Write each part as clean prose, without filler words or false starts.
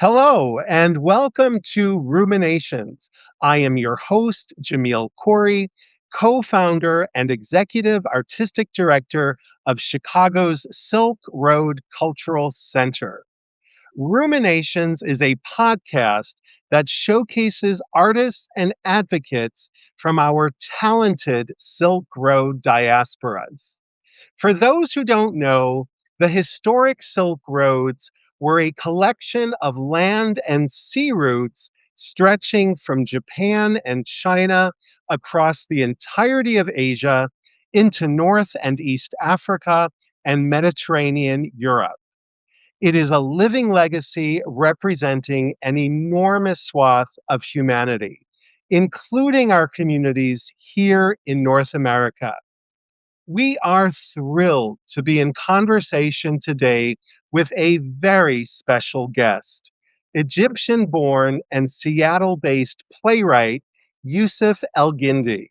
Hello, and welcome to Ruminations. I am your host, Jamil Khoury, co founder and executive artistic director of Chicago's Silk Road Cultural Center. Ruminations is a podcast that showcases artists and advocates from our talented Silk Road diasporas. For those who don't know, the historic Silk Roads were a collection of land and sea routes stretching from Japan and China across the entirety of Asia into North and East Africa and Mediterranean Europe. It is a living legacy representing an enormous swath of humanity, including our communities here in North America. We are thrilled to be in conversation today with a very special guest, Egyptian born and Seattle based playwright Yussef El Guindi.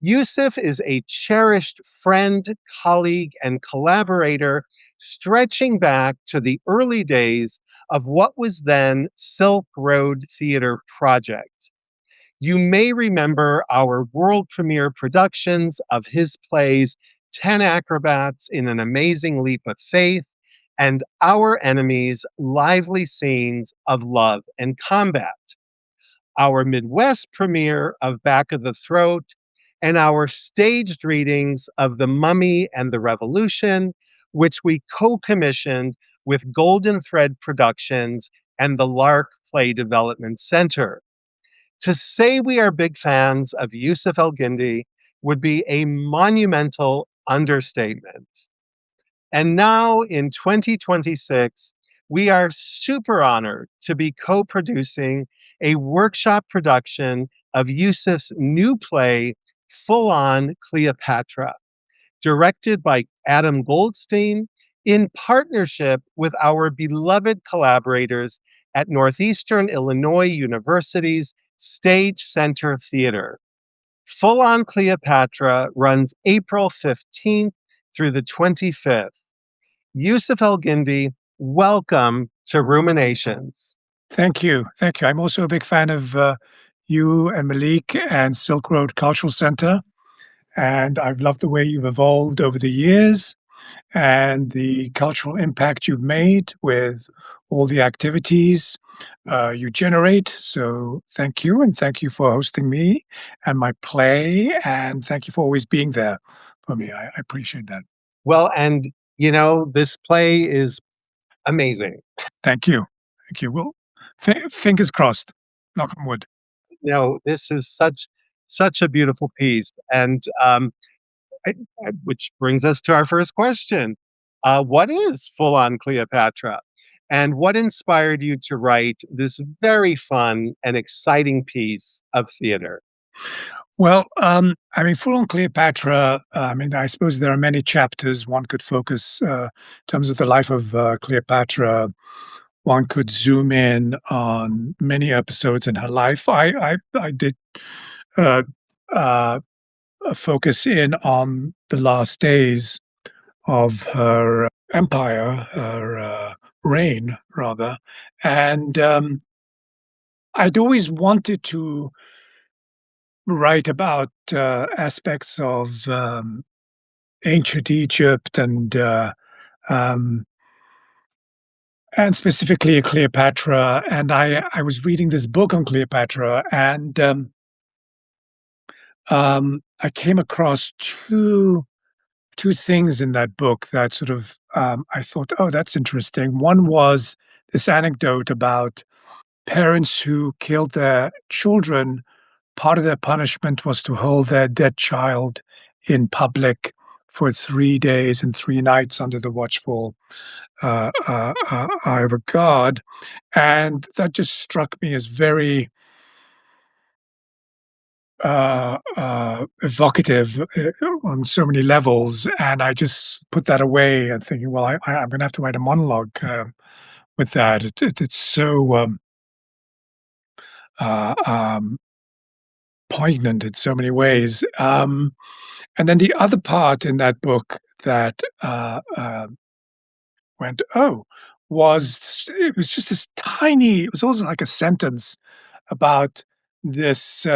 Yussef is a cherished friend, colleague, and collaborator stretching back to the early days of what was then Silk Road Theater Project. You may remember our world premiere productions of his plays 10 Acrobats in an Amazing Leap of Faith and Our Enemies' lively scenes of love and combat, our Midwest premiere of Back of the Throat, and our staged readings of The Mummy and the Revolution, which we co commissioned with Golden Thread Productions and the Lark Play Development Center. To say we are big fans of Yussef El Guindi would be a monumental understatement. And now in 2026, we are super honored to be co producing a workshop production of Yussef's new play, Full On Cleopatra, directed by Adam Goldstein in partnership with our beloved collaborators at Northeastern Illinois University's Stage Center Theater. Full On Cleopatra runs April 15th through the 25th. Yussef El Guindi, welcome to Ruminations. Thank you. Thank you. I'm also a big fan of you and Malik and Silk Road Cultural Center. And I've loved the way you've evolved over the years and the cultural impact you've made with all the activities you generate. So thank you. And thank you for hosting me and my play. And thank you for always being there for me. I appreciate that. Well, and this play is amazing. Thank you. Thank you. Well, fingers crossed. Knock on wood. This is such a beautiful piece, and which brings us to our first question: what is Full On Cleopatra, and what inspired you to write this very fun and exciting piece of theater? Well, I mean, Full on Cleopatra, I suppose there are many chapters one could focus in terms of the life of Cleopatra. One could zoom in on many episodes in her life. I did uh, uh, focus in on the last days of her empire, her reign, rather. And I'd always wanted to write about aspects of ancient Egypt um, and specifically Cleopatra. And I was reading this book on Cleopatra, and I came across two things in that book that sort of I thought, oh, that's interesting. One was this anecdote about parents who killed their children. Part of their punishment was to hold their dead child in public for 3 days and 3 nights under the watchful eye of a god, and that just struck me as very evocative on so many levels, and I just put that away and thinking, well, I'm going to have to write a monologue with that. It's so uh, um, poignant in so many ways. And then the other part in that book that went, oh, it was just this tiny it was also like a sentence about this,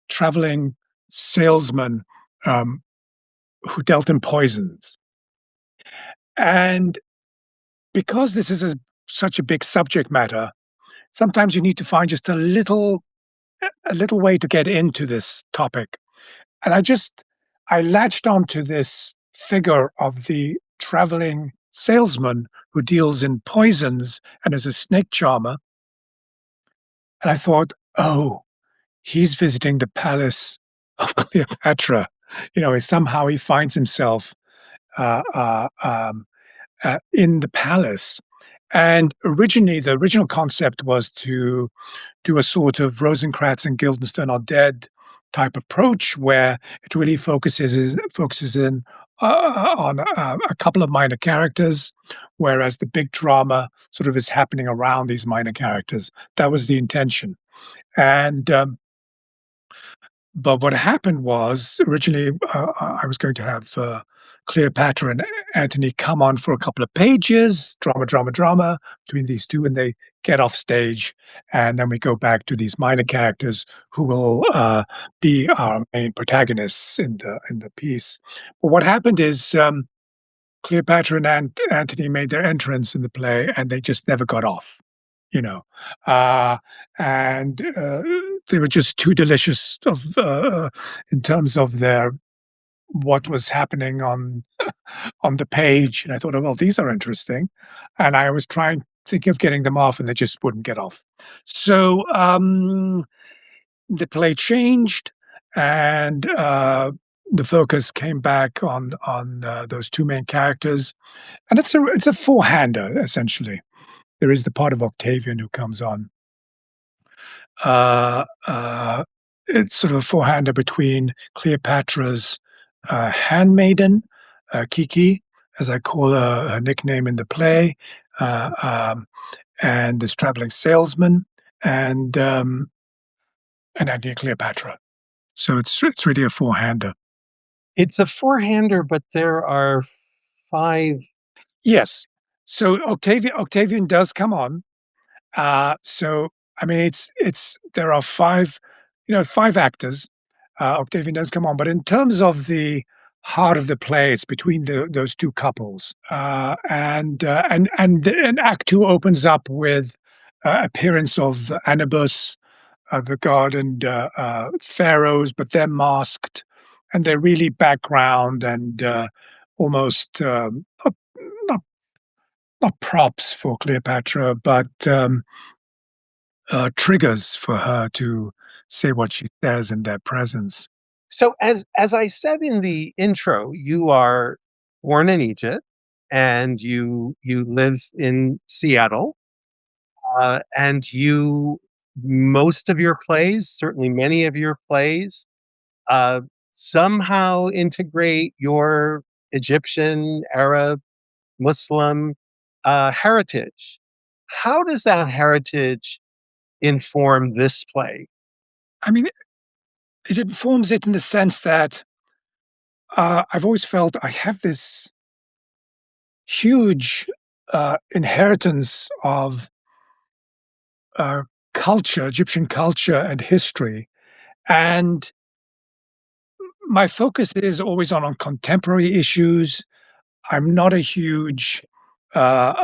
traveling salesman, um, who dealt in poisons. And because this is such a big subject matter, sometimes you need to find just a little way to get into this topic. And I latched onto this figure of the traveling salesman who deals in poisons and is a snake charmer. And I thought, oh, he's visiting the palace of Cleopatra. Somehow he finds himself uh, uh, um, in the palace. And originally, the original concept was to do a sort of Rosencrantz and Guildenstern are dead type approach, where it really focuses in on a couple of minor characters, whereas the big drama sort of is happening around these minor characters. That was the intention, and but what happened was originally, I was going to have, Cleopatra and Antony come on for a couple of pages, drama, drama, drama between these 2, and they get off stage, and then we go back to these minor characters who will, be our main protagonists in the piece. But what happened is, Cleopatra and Antony made their entrance in the play, and they just never got off, you know, uh, and, they were just too delicious in terms of their what was happening on the page, and I thought, "Oh, well, these are interesting," and I was thinking of getting them off, and they just wouldn't get off. So, the play changed, and, the focus came back on those 2 main characters, and it's a four-hander, essentially. There is the part of Octavian who comes on. Uh, uh, it's sort of a four-hander between Cleopatra's, handmaiden, Kiki, as I call her nickname in the play, uh, um, and this traveling salesman, and, um, and Antony and Cleopatra. So it's really a four-hander. It's a four-hander, but there are 5. Yes. So Octavian does come on. So I mean, it's there are 5, 5 actors. Octavian does come on, but in terms of the heart of the play, it's between those 2 couples. And Act 2 opens up with, appearance of Anubis, the god, and, pharaohs, but they're masked, and they're really background and, almost, not not props for Cleopatra, but, triggers for her to say what she says in their presence. So as I said in the intro, you are born in Egypt and you live in Seattle, and you most of your plays, certainly many of your plays, uh, somehow integrate your Egyptian, Arab, Muslim, heritage. How does that heritage inform this play? I mean, it informs it in the sense that, I've always felt I have this huge, inheritance of, uh, culture, Egyptian culture and history, and my focus is always on contemporary issues. I'm not a huge, uh,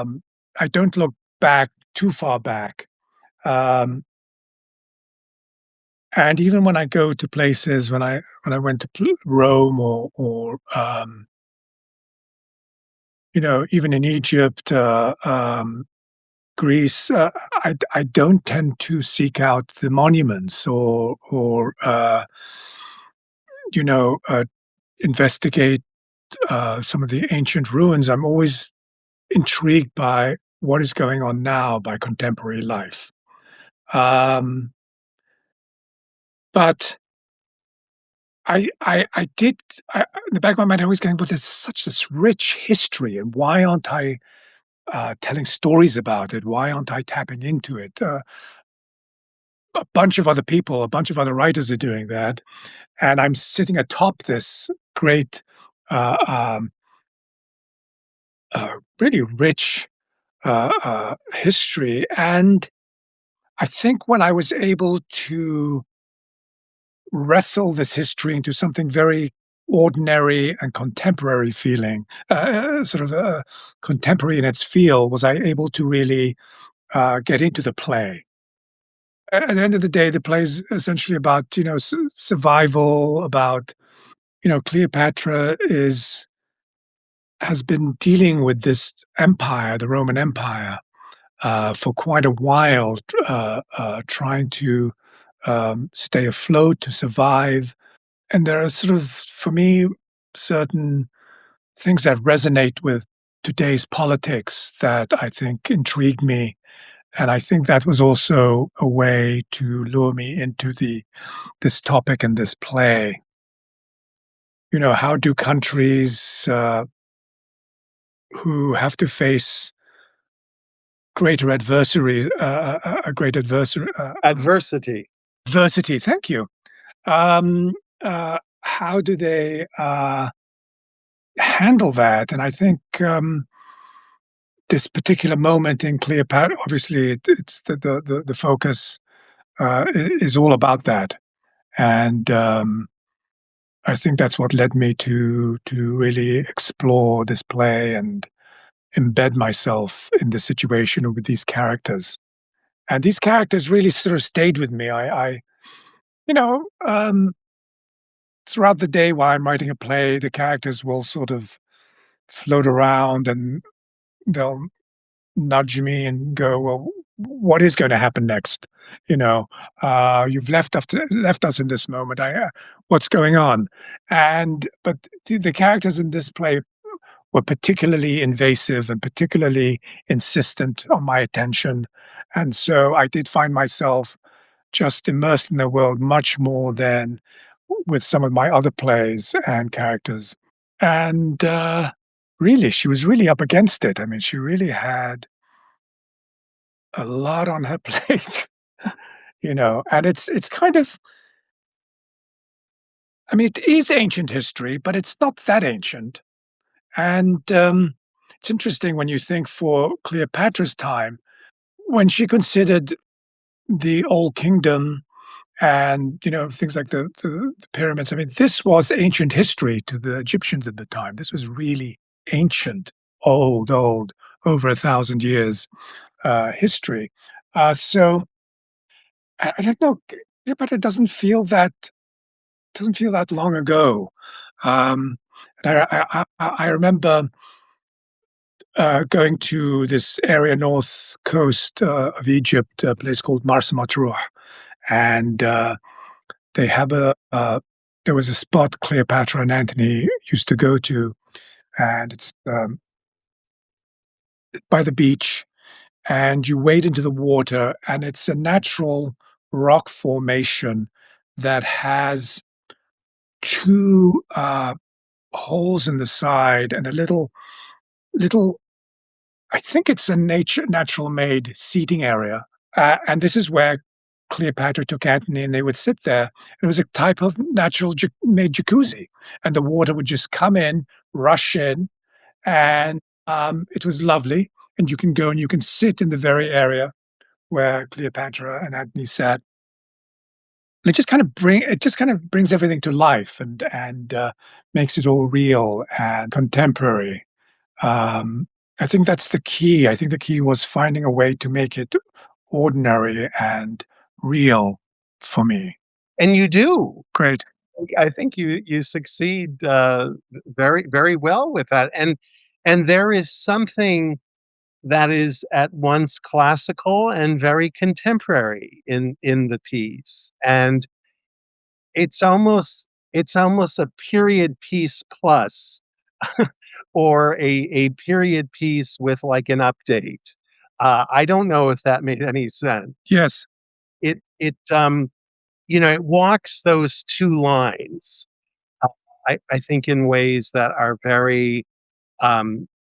um, I don't look back too far back. Um, and even when I go to places, when I went to Rome or even in Egypt, Greece, I don't tend to seek out the monuments or you know uh, investigate some of the ancient ruins. I'm always intrigued by what is going on now by contemporary life. Um, but I did in the back of my mind, I was going, "Well, there's such this rich history, and why aren't I telling stories about it? Why aren't I tapping into it?" A bunch of other people, a bunch of other writers are doing that, and I'm sitting atop this great, uh, um, really rich history. And I think when I was able to wrestle this history into something very ordinary and contemporary feeling, sort of contemporary in its feel, was I able to really get into the play. At the end of the day, the play is essentially about survival. About Cleopatra is has been dealing with this empire, the Roman Empire, for quite a while, trying to stay afloat, to survive. And there are sort of, for me, certain things that resonate with today's politics that I think intrigued me. And I think that was also a way to lure me into this topic and this play. How do countries who have to face greater adversary, a great adversary, Adversity. adversity. Thank you. Um, how do they handle that? And I think this particular moment in Cleopatra, obviously, it's the focus is all about that, and I think that's what led me to really explore this play and embed myself in the situation with these characters. And these characters really sort of stayed with me. You know, um, throughout the day while I'm writing a play, the characters will sort of float around and they'll nudge me and go, "Well, what is going to happen next? You know, you've left us in this moment. What's going on?" And but the characters in this play were particularly invasive and particularly insistent on my attention, and so I did find myself just immersed in the world much more than with some of my other plays and characters. And really, she was really up against it. I mean, she really had a lot on her plate, and it's kind of, I mean, it is ancient history, but it's not that ancient. And it's interesting when you think for Cleopatra's time, when she considered the Old Kingdom and things like the pyramids. I mean, this was ancient history to the Egyptians at the time. This was really ancient, old, over 1,000 years history. So I don't know, but it doesn't feel that long ago. And I remember going to this area north coast of Egypt, a place called Mars Matruh, and they have there was a spot Cleopatra and Antony used to go to, and it's by the beach, and you wade into the water, and it's a natural rock formation that has two holes in the side and a little. I think it's a natural made seating area, and this is where Cleopatra took Antony, and they would sit there. It was a type of natural made jacuzzi, and the water would just come in, rush in, and it was lovely. And you can go and you can sit in the very area where Cleopatra and Antony sat. It just kind of brings everything to life and makes it all real and contemporary. Um, I think that's the key. I think the key was finding a way to make it ordinary and real for me. And you do. Great. I think you succeed, very, very well with that, and there is something that is at once classical and very contemporary in the piece, and it's almost a period piece plus, or a period piece with, like, an update. I don't know if that made any sense. Yes. It walks those 2 lines, uh, I think in ways that are very,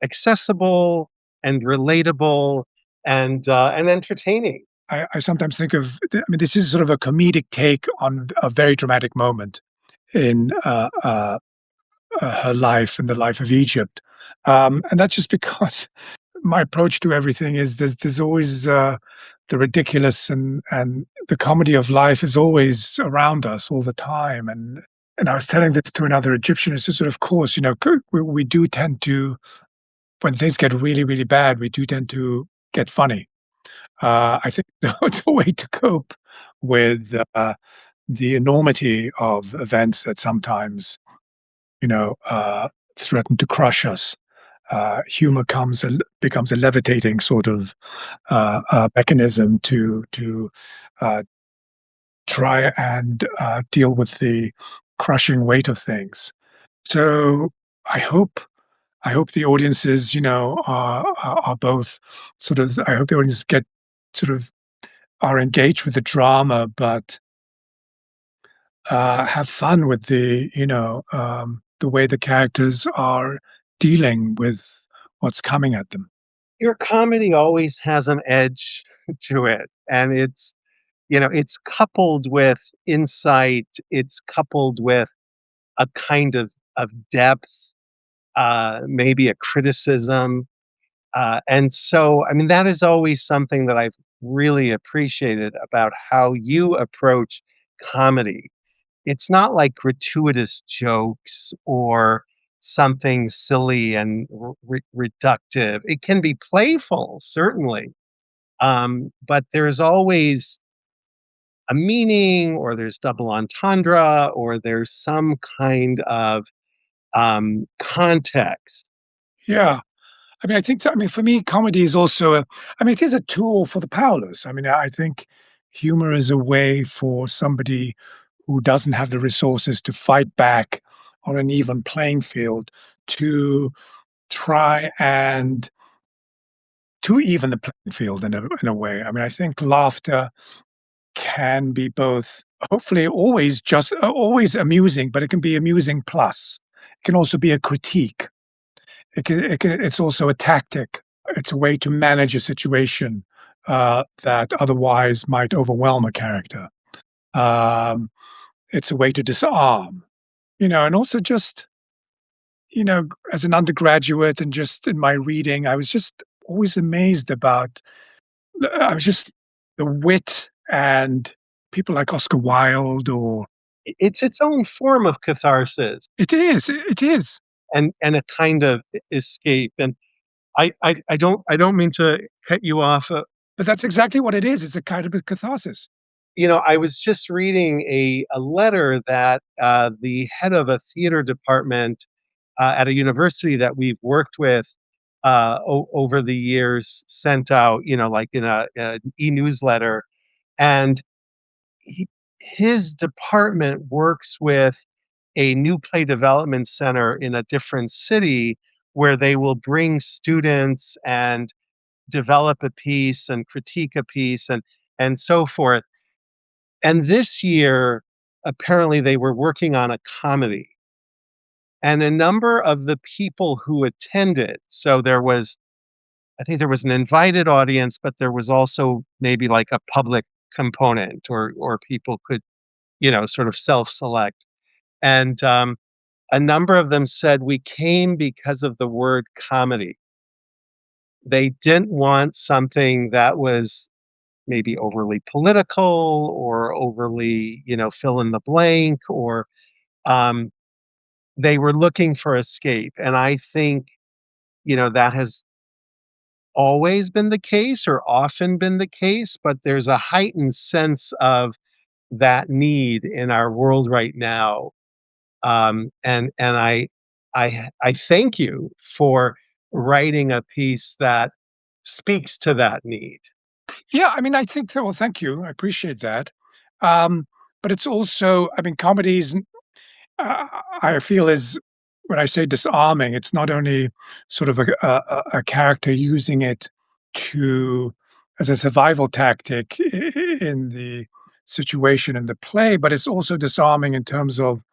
accessible and relatable and entertaining. I sometimes think I mean, this is sort of a comedic take on a very dramatic moment in her life and the life of Egypt. And that's just because my approach to everything is there's always, the ridiculous and the comedy of life is always around us all the time, and I was telling this to another Egyptian, it's just sort of course, we do tend to when things get really, really bad, we do tend to get funny. I think it's a way to cope with, the enormity of events that sometimes, you know, uh, threaten to crush us. Humor becomes a levitating sort of mechanism to uh, try and deal with the crushing weight of things. So I hope I hope the audiences, are both I hope the audience get sort of are engaged with the drama, but have fun with the way the characters are dealing with what's coming at them. Your comedy always has an edge to it, and it's coupled with insight, it's coupled with a kind of depth, maybe a criticism, and so, I mean, that is always something that I've really appreciated about how you approach comedy. It's not like gratuitous jokes or something silly and reductive. It can be playful, certainly, but there's always a meaning, or there's double entendre, or there's some kind of context. Yeah. I mean, for me, comedy is also it is a tool for the powerless. I mean, I think humor is a way for somebody who doesn't have the resources to fight back on an even playing field to try and to even the playing field in a way. I mean, I think laughter can be both hopefully always amusing, but it can be amusing plus. It can also be a critique. It's also a tactic. It's a way to manage a situation, that otherwise might overwhelm a character. Um, it's a way to disarm, and also just, as an undergraduate and just in my reading, I was just always amazed about I was just the wit and people like Oscar Wilde or It's its own form of catharsis it is. and a kind of escape. And I don't mean to cut you off. But that's exactly what it is. It's a kind of a catharsis. I was just reading a letter that the head of a theater department at a university that we've worked with over the years sent out, like in an e-newsletter. And he, his department works with a new play development center in a different city where they will bring students and develop a piece and critique a piece and so forth. And this year, apparently, they were working on a comedy, and a number of the people who attended, so I think there was an invited audience, but there was also maybe like a public component, or people could, sort of self-select. And a number of them said, "We came because of the word comedy." They didn't want something that was maybe overly political or overly, fill in the blank, or um, they were looking for escape. And I think, that has always been the case or often been the case, but there's a heightened sense of that need in our world right now. And I thank you for writing a piece that speaks to that need. Yeah, I mean, I think so. Well, thank you. I appreciate that. Um, but it's also, I mean, comedies, uh, I feel is when I say disarming, it's not only sort of a character using it to as a survival tactic in the situation in the play, but it's also disarming in terms of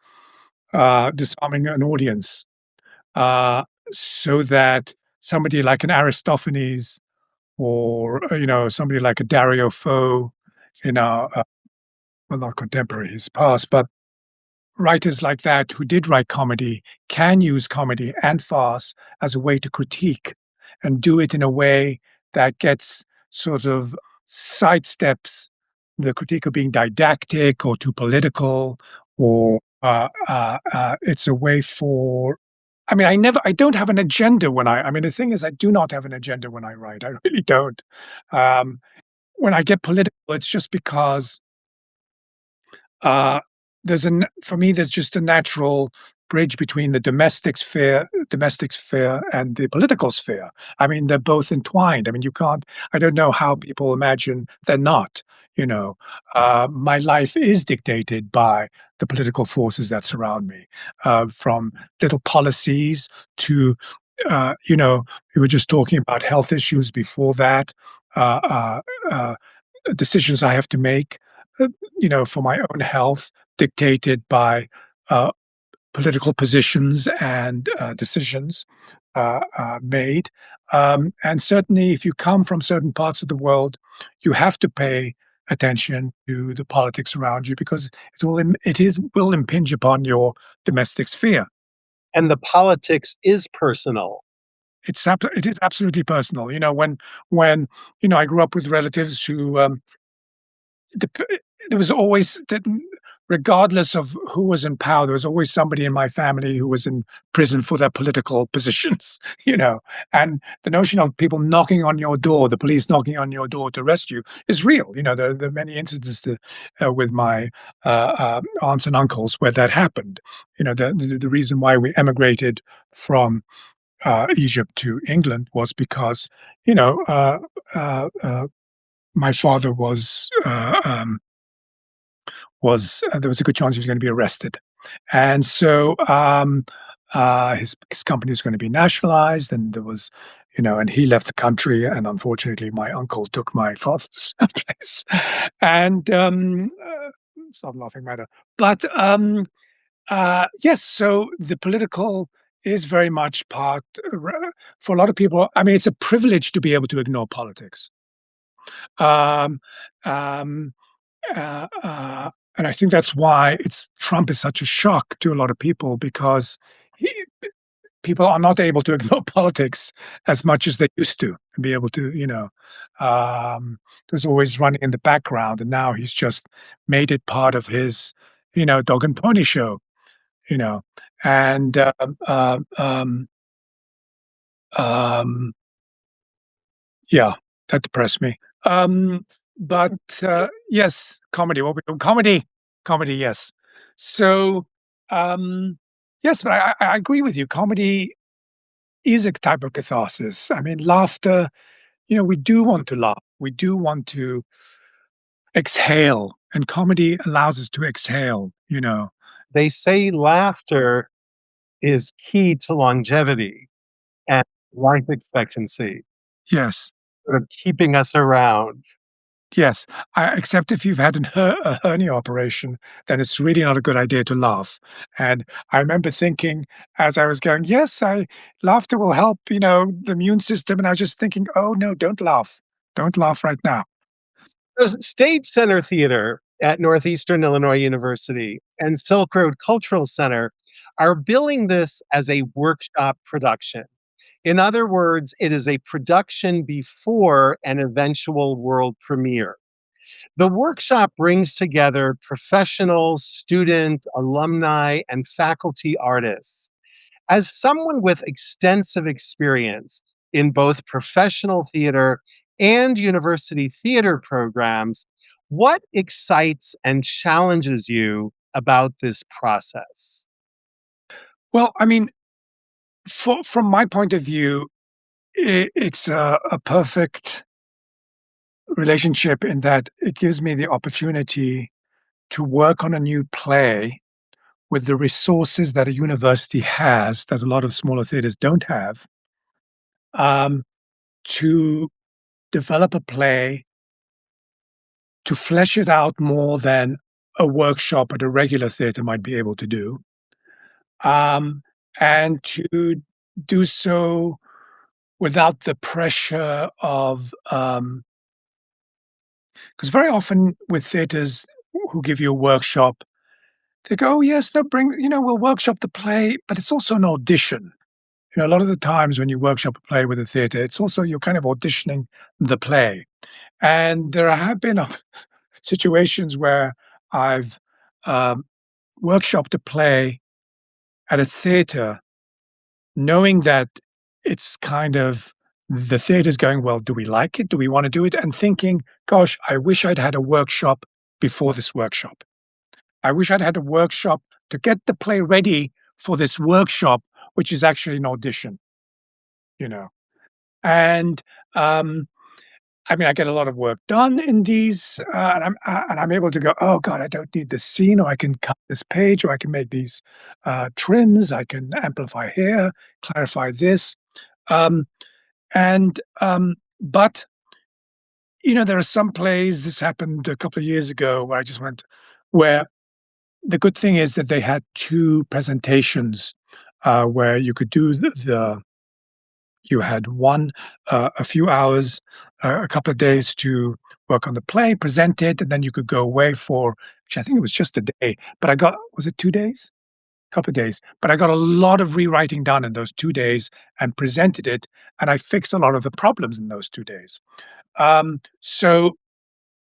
disarming an audience, uh, so that somebody like an Aristophanes or somebody like a Dario Fo, you know, uh, well, not contemporary, he's past, but writers like that who did write comedy can use comedy and farce as a way to critique and do it in a way that gets sort of sidesteps the critique of being didactic or too political or it's a way for I mean, I don't have an agenda when I mean, the thing is I do not have an agenda when I write. I really don't. Um, when I get political, it's just because uh, for me, there's just a natural bridge between the domestic sphere and the political sphere. I mean, they're both entwined. I mean, you can't. I don't know how people imagine they're not. You know, my life is dictated by the political forces that surround me, from little policies to, we were just talking about health issues before that. Uh, uh, uh, Decisions I have to make, uh, for my own health, dictated by uh, political positions and decisions made. And certainly, if you come from certain parts of the world, you have to pay attention to the politics around you because will impinge upon your domestic sphere. And the politics is personal. It is absolutely personal. When I grew up with relatives who Dep there was always that regardless of who was in power, there was always somebody in my family who was in prison for their political positions, and the notion of people knocking on your door, the police knocking on your door to arrest you is real. There are many incidents with my, aunts and uncles where that happened. The reason why we emigrated from, Egypt to England was because, you know, my father there was a good chance he was going to be arrested, and so his company was going to be nationalized, and there was, and he left the country, and unfortunately, my uncle took my father's place, and it's not a laughing matter, but yes, so the political is very much for a lot of people. I mean, it's a privilege to be able to ignore politics. Um, um, uh, uh, and I think that's why Trump is such a shock to a lot of people because he, people are not able to ignore politics as much as they used to and be able to, it was always running in the background, and now he's just made it part of his, dog and pony show, you know, and um, yeah, that depressed me. But, yes, comedy, what we do comedy, yes. So, um, yes, but I agree with you. Comedy is a type of catharsis. I mean, laughter, we do want to laugh. We do want to exhale, and comedy allows us to exhale. They say laughter is key to longevity and life expectancy, Yes. sort of keeping us around. Yes, except if you've had a hernia operation, then it's really not a good idea to laugh. And I remember thinking as I was going, "Yes, I laughter will help, the immune system," and I was just thinking, "Oh, no, don't laugh. Don't laugh right now." There's Stage Center Theater at Northeastern Illinois University and Silk Road Cultural Center are billing this as a workshop production. In other words, it is a production before an eventual world premiere. The workshop brings together professionals, students, alumni, and faculty artists. As someone with extensive experience in both professional theater and university theater programs, what excites and challenges you about this process? Well, I mean, from my point of view, it's a perfect relationship in that it gives me the opportunity to work on a new play with the resources that a university has that a lot of smaller theaters don't have, um, to develop a play, to flesh it out more than a workshop at a regular theater might be able to do, um, and to do so without the pressure of, because very often with theaters who give you a workshop, they go, "Oh, yes, no, we'll workshop the play, but it's also an audition." A lot of the times when you workshop a play with a theater, it's also you're kind of auditioning the play. And there have been situations where I've um, workshopped a play at a theater, knowing that it's kind of the theater's going, well, do we like it? Do we want to do it? And thinking, gosh, I wish I'd had a workshop before this workshop. I wish I'd had a workshop to get the play ready for this workshop, which is actually an audition, you know. And um, I mean, I get a lot of work done in these, and I'm able to go, oh God, I don't need this scene, or I can cut this page, or I can make these trims, I can amplify here, clarify this, um, but there are some plays. This happened a couple of years ago where I just went, where the good thing is that they had two presentations where you could do you had one, a few hours, a couple of days to work on the play, present it, and then you could go away for, which I think it was just a day, but I got, was it 2 days? Couple of days, but I got a lot of rewriting done in those 2 days and presented it, and I fixed a lot of the problems in those 2 days. So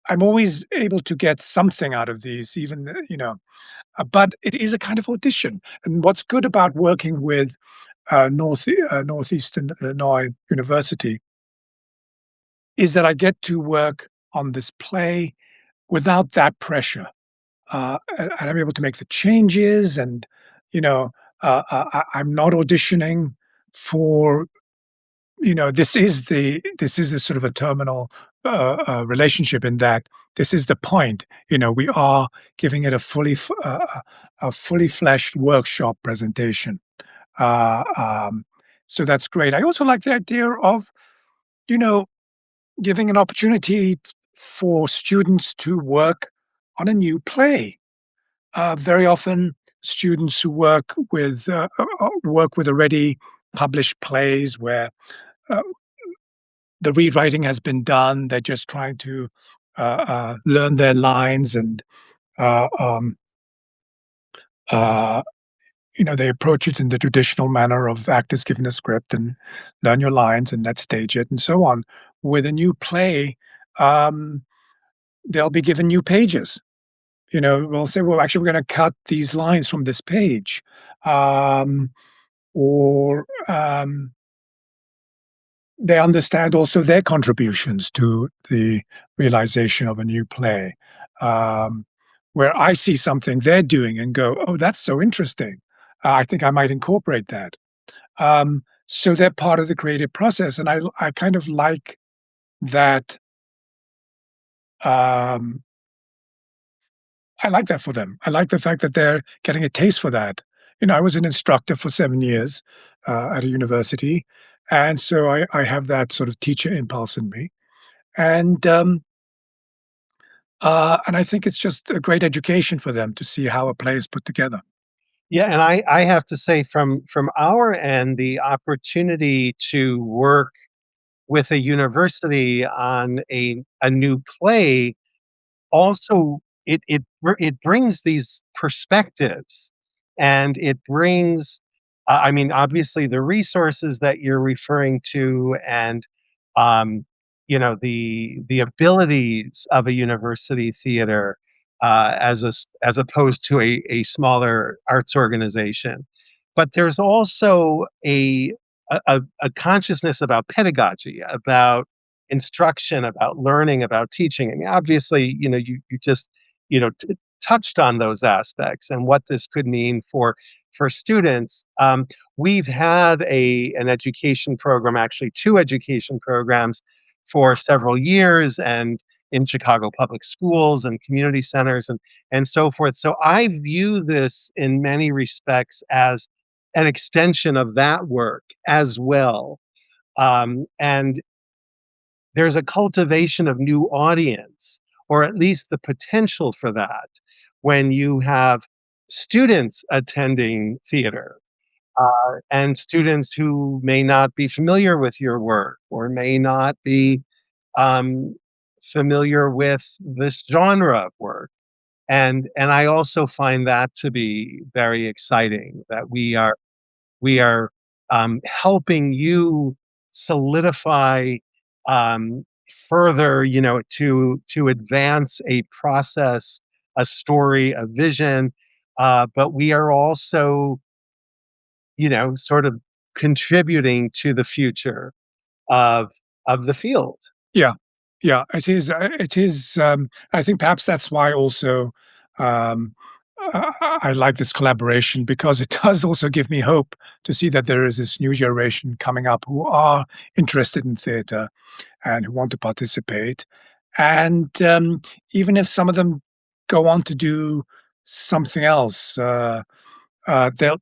I'm always able to get something out of these, even, but it is a kind of audition. And what's good about working with Northeastern Illinois University is that I get to work on this play without that pressure, and I'm able to make the changes, and you know, I'm not auditioning for, this is a sort of a terminal relationship, in that this is the point. We are giving it a fully fleshed workshop presentation. Uh, um, so that's great. I also like the idea of, you know, giving an opportunity for students to work on a new play. Very often, students who work with already published plays where uh, the rewriting has been done. They're just trying to learn their lines, and uh, um, uh, they approach it in the traditional manner of actors given a script and learn your lines and let's stage it and so on. With a new play, um, they'll be given new pages. We'll say, well, actually, we're going to cut these lines from this page. Um, or They understand also their contributions to the realization of a new play, um, where I see something they're doing and go, oh, that's so interesting. I think I might incorporate that. So they're part of the creative process, and I kind of like that. Um, I like that for them. I like the fact that they're getting a taste for that. I was an instructor for 7 years at a university, and so I have that sort of teacher impulse in me, and I think it's just a great education for them to see how a play is put together. Yeah, and I have to say from our end, the opportunity to work with a university on a new play also it brings these perspectives, and it brings I mean, obviously the resources that you're referring to, and the abilities of a university theater, as opposed to a smaller arts organization. But there's also a consciousness about pedagogy, about instruction, about learning, about teaching. I mean, obviously, you just, touched on those aspects and what this could mean for students. We've had an education program, actually two education programs, for several years, and in Chicago public schools and community centers and so forth. So I view this in many respects as an extension of that work as well. And there's a cultivation of new audience, or at least the potential for that, when you have students attending theater, and students who may not be familiar with your work, or may not be um, familiar with this genre of work. And I also find that to be very exciting, that we are helping you solidify further, to advance a process, a story, a vision. But we are also, sort of contributing to the future of the field. Yeah. Yeah, it is, I think perhaps that's why also, um, I like this collaboration because it does also give me hope to see that there is this new generation coming up who are interested in theater and who want to participate. And, even if some of them go on to do something else, they'll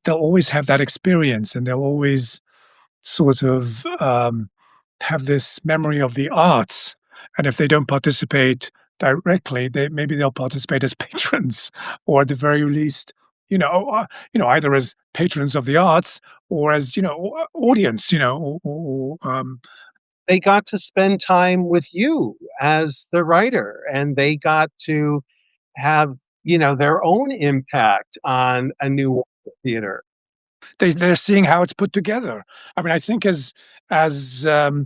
always have that experience, and they'll always sort of, have this memory of the arts, and if they don't participate directly, they'll participate as patrons, or at the very least, either as patrons of the arts or as, audience, They got to spend time with you as the writer, and they got to have, their own impact on a new theater. they're seeing how it's put together. I mean, I think as, as, as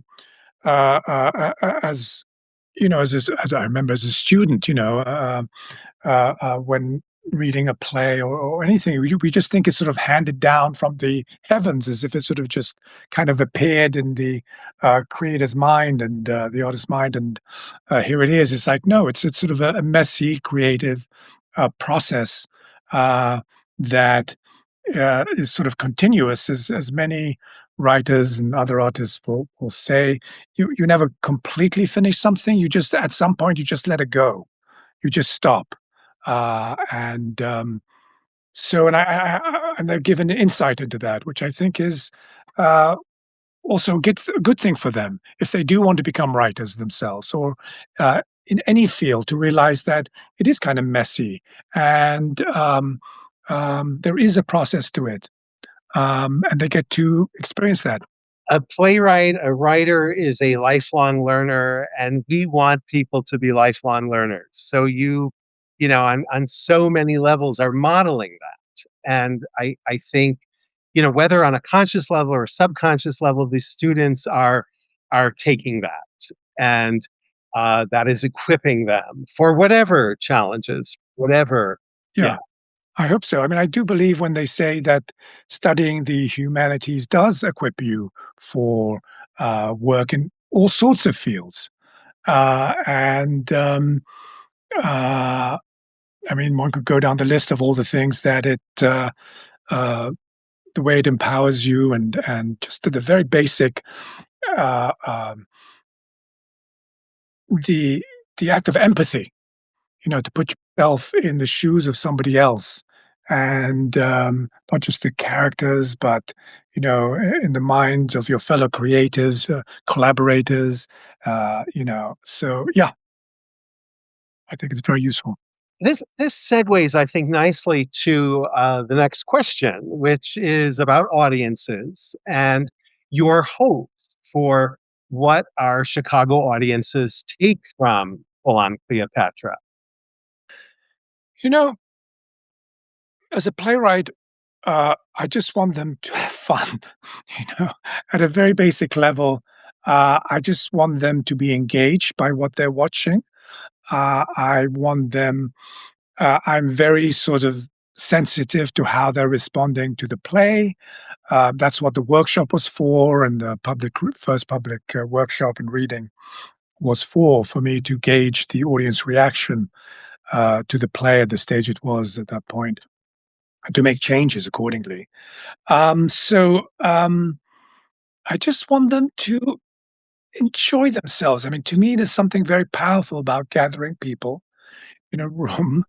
I remember as a student, when reading a play or anything. We just think it's sort of handed down from the heavens as if it sort of just kind of appeared in the creator's mind and the artist's mind, and here it is. It's like no, it's sort of a messy, creative process that is sort of continuous, as many writers and other artists will say. You never completely finish something. You just at some point you just let it go, you just stop. And so, and and they're given insight into that, which I think is uh, also a good thing for them if they do want to become writers themselves, or in any field, to realize that it is kind of messy, and there is a process to it, and they get to experience that. A playwright, a writer is a lifelong learner, and we want people to be lifelong learners. So on so many levels are modeling that. And I think, whether on a conscious level or subconscious level, the students are taking that. And that is equipping them for whatever challenges, whatever. Yeah. Yeah. I hope so. I mean, I do believe when they say that studying the humanities does equip you for work in all sorts of fields. And I mean, one could go down the list of all the things that uh, the way it empowers you, and just to the very basic, uh, um, the the act of empathy. To put yourself in the shoes of somebody else, and not just the characters, but in the minds of your fellow creators, collaborators. So yeah, I think it's very useful. This segues, I think, nicely to the next question, which is about audiences and your hopes for what our Chicago audiences take from Full on Cleopatra. You know, as a playwright, I just want them to have fun. At a very basic level, I just want them to be engaged by what they're watching. I want them. I'm very sort of sensitive to how they're responding to the play. That's what the workshop was for, and the first public workshop and reading was for me to gauge the audience reaction to the play at the stage it was at that point, and to make changes accordingly. I just want them to enjoy themselves. I mean, to me, there's something very powerful about gathering people in a room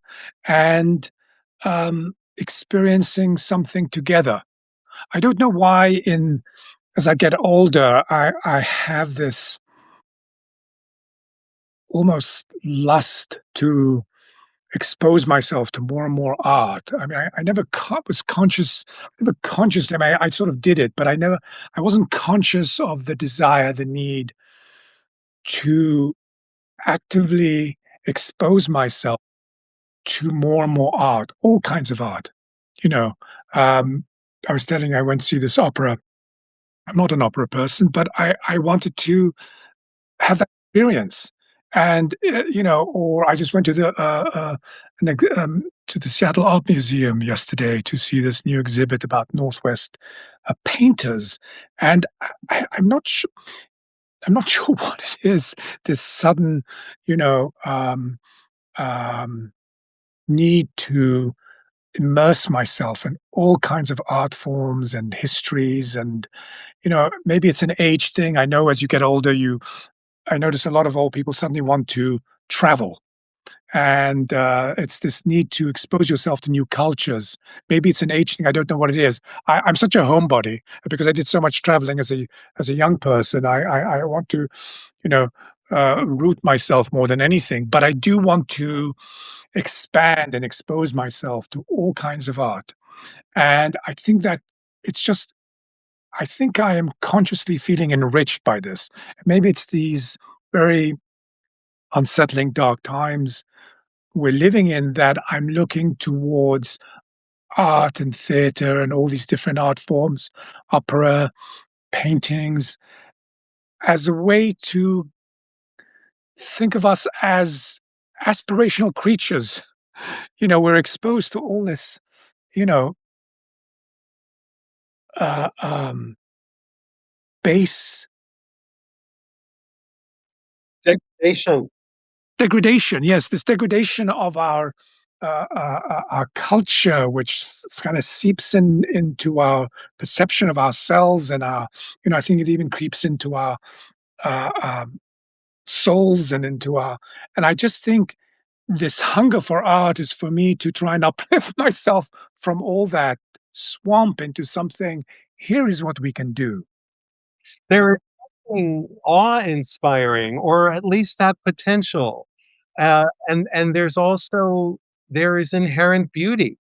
and experiencing something together. I don't know why in as I get older, I have this almost lust to expose myself to more and more art. I mean, I never was conscious, never conscious. I mean, I sort of did it, but I wasn't conscious of the desire, the need to actively expose myself to more and more art, all kinds of art. You know, um, I was telling you I went to see this opera I'm not an opera person, but I wanted to have that experience. And, or I just went to to the Seattle Art Museum yesterday to see this new exhibit about Northwest painters, and I'm not sure what it is. This sudden, you know, um, need to immerse myself in all kinds of art forms and histories, and maybe it's an age thing. I know as you get older, I notice a lot of old people suddenly want to travel, and it's this need to expose yourself to new cultures. Maybe it's an age thing. I don't know what it is. I'm such a homebody because I did so much traveling as a young person. I want to, you know, root myself more than anything. But I do want to expand and expose myself to all kinds of art. And I think that it's just. I think I am consciously feeling enriched by this. Maybe it's these very unsettling dark times we're living in that I'm looking towards art and theater and all these different art forms, opera, paintings, as a way to think of us as aspirational creatures. We're exposed to all this, you know, uh, base Degradation. degradation. Yes, this degradation of our culture, which kind of seeps into our perception of ourselves and I think it even creeps into our uh, um, souls and into our. And I just think this hunger for art is for me to try and uplift myself from all that swamp into something. Here is what we can do. There is something awe-inspiring, or at least that potential, and there is inherent beauty,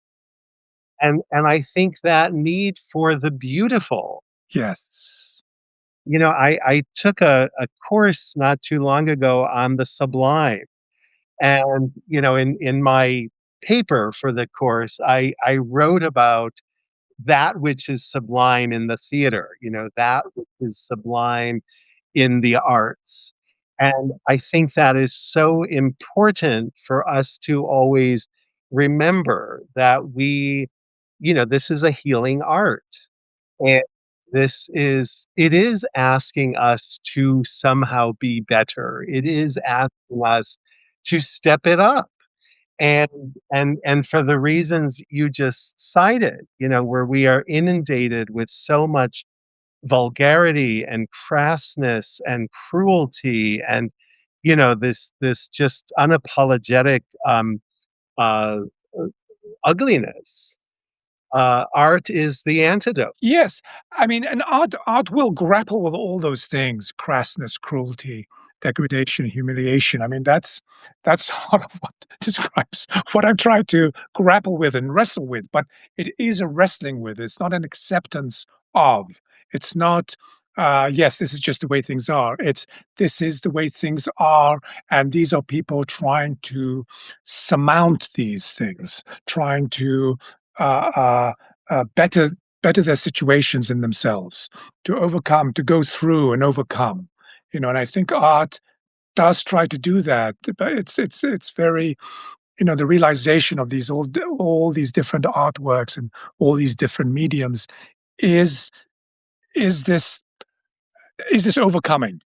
and I think that need for the beautiful. Yes. I took a course not too long ago on the sublime, and, in my paper for the course, I wrote about that which is sublime in the theater, that which is sublime in the arts. And I think that is so important for us to always remember that this is a healing art. And it is asking us to somehow be better. It is asking us to step it up. And for the reasons you just cited, where we are inundated with so much vulgarity and crassness and cruelty and, this just unapologetic, uh, uh, ugliness. Art is the antidote. Yes, I mean, and art will grapple with all those things: crassness, cruelty, degradation, humiliation. I mean, that's sort of what describes what I'm trying to grapple with and wrestle with. But it is a wrestling with. It's not an acceptance of. It's not. Yes, this is just the way things are. It's this is the way things are, and these are people trying to surmount these things, trying to uh, uh, better their situations in themselves, to overcome, to go through and overcome. And I think art does try to do that, but it's very, the realization of all these different artworks and all these different mediums is is this is this overcoming.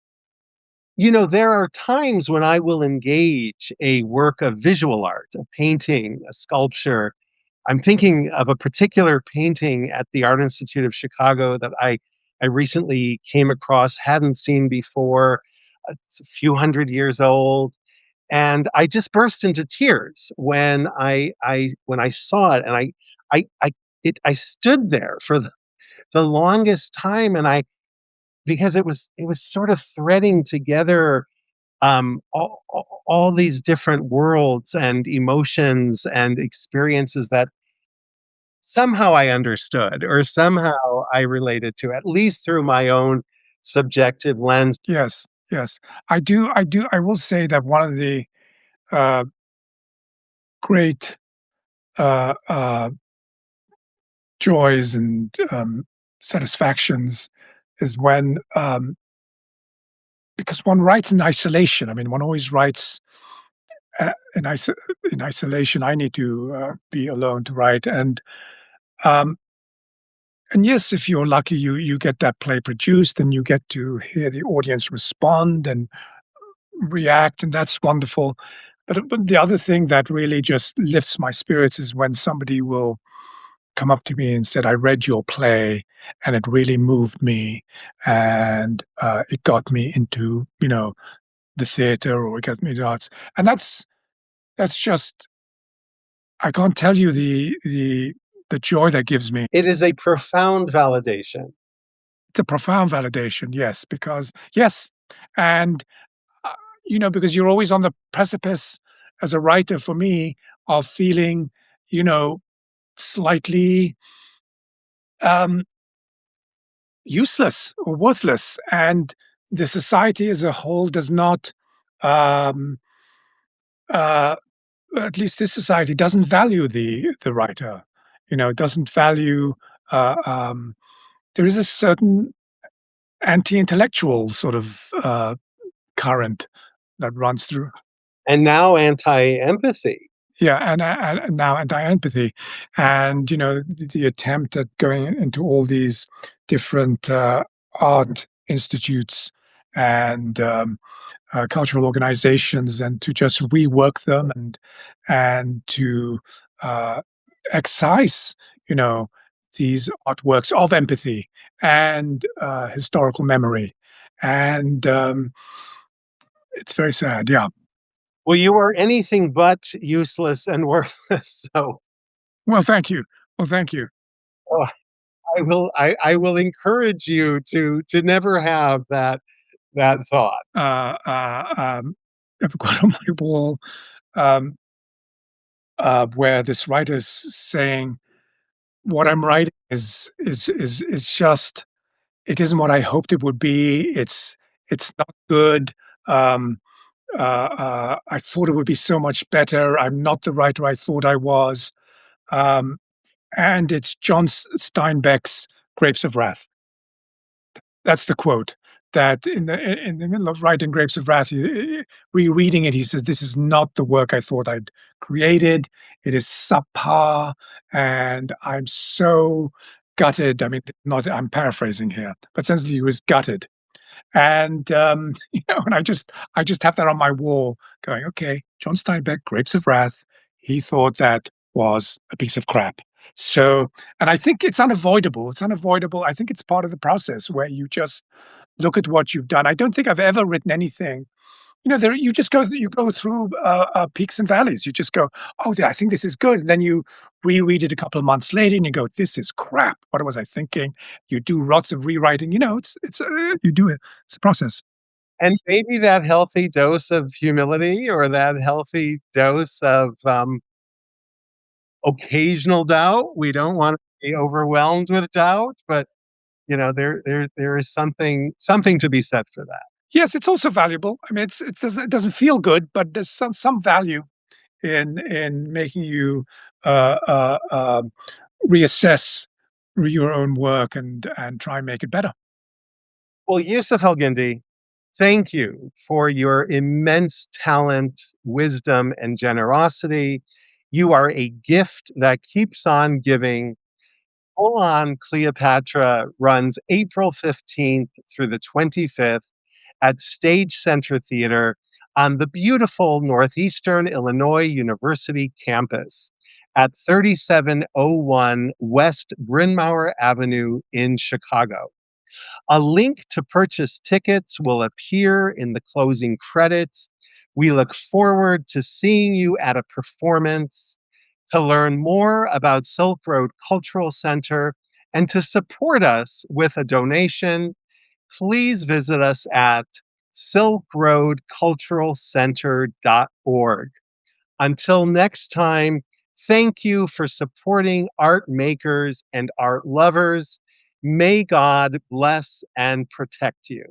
There are times when I will engage a work of visual art, a painting, a sculpture. I'm thinking of a particular painting at the Art Institute of Chicago that I recently came across, hadn't seen before. It's a few hundred years old, and I just burst into tears when I saw it, and I stood there for the longest time, and I because it was sort of threading together all these different worlds and emotions and experiences that somehow I understood or somehow I related to, at least through my own subjective lens. Yes, yes, I will say that one of the uh, great uh, uh, joys and satisfactions is when, because one writes in isolation. I mean, one always writes in isolation. I need to be alone to write, um, and yes, if you're lucky, you get that play produced, and you get to hear the audience respond and react, and that's wonderful. But the other thing that really just lifts my spirits is when somebody will come up to me and said, "I read your play, and it really moved me, and it got me into the theater, or it got me to arts." And that's just, I can't tell you the joy that gives me. It is a profound validation. It's a profound validation, yes, because yes, and uh, because you're always on the precipice as a writer for me of feeling, you know, slightly um, useless or worthless, and the society as a whole does not, um, uh, at least this society doesn't value the writer. Doesn't value. There is a certain anti-intellectual sort of current that runs through. And now anti-empathy. Yeah, and now anti-empathy, and the attempt at going into all these different art institutes and cultural organizations, and to just rework them, and to uh, excise, you know, these artworks of empathy and historical memory, and it's very sad. Yeah. Well, you are anything but useless and worthless. So, Well, thank you. Well, thank you. oh, I will encourage you to never have that thought. I've got on my wall, um, where this writer's saying, "What I'm writing is just, it isn't what I hoped it would be. It's not good. Um, I thought it would be so much better. I'm not the writer I thought I was." Um, and it's John Steinbeck's Grapes of Wrath. That's the quote, that in the middle of writing Grapes of Wrath, rereading it, he says, "This is not the work I thought I'd created. It is subpar, and I'm so gutted." I mean, not, I'm paraphrasing here, but essentially he was gutted. And, and I just have that on my wall going, "Okay, John Steinbeck, Grapes of Wrath, he thought that was a piece of crap." So, and I think it's unavoidable. It's unavoidable. I think it's part of the process where you just look at what you've done. I don't think I've ever written anything. There, you go through peaks and valleys. You just go, "Oh, yeah, I think this is good." And then you reread it a couple of months later, and you go, "This is crap. What was I thinking?" You do lots of rewriting. You do it. It's a process. And maybe that healthy dose of humility or that healthy dose of, occasional doubt. We don't wanna be overwhelmed with doubt, but, there is something to be said for that. Yes, it's also valuable. I mean, it doesn't feel good, but there's some value in making you reassess your own work and try and make it better. Well, Yussef El Guindi, thank you for your immense talent, wisdom, and generosity. You are a gift that keeps on giving. Full On Cleopatra runs April 15th through the 25th at Stage Center Theater on the beautiful Northeastern Illinois University campus at 3701 West Bryn Mawr Avenue in Chicago. A link to purchase tickets will appear in the closing credits. We look forward to seeing you at a performance. To learn more about Silk Road Cultural Center and to support us with a donation, please visit us at silkroadculturalcenter.org. Until next time, thank you for supporting art makers and art lovers. May God bless and protect you.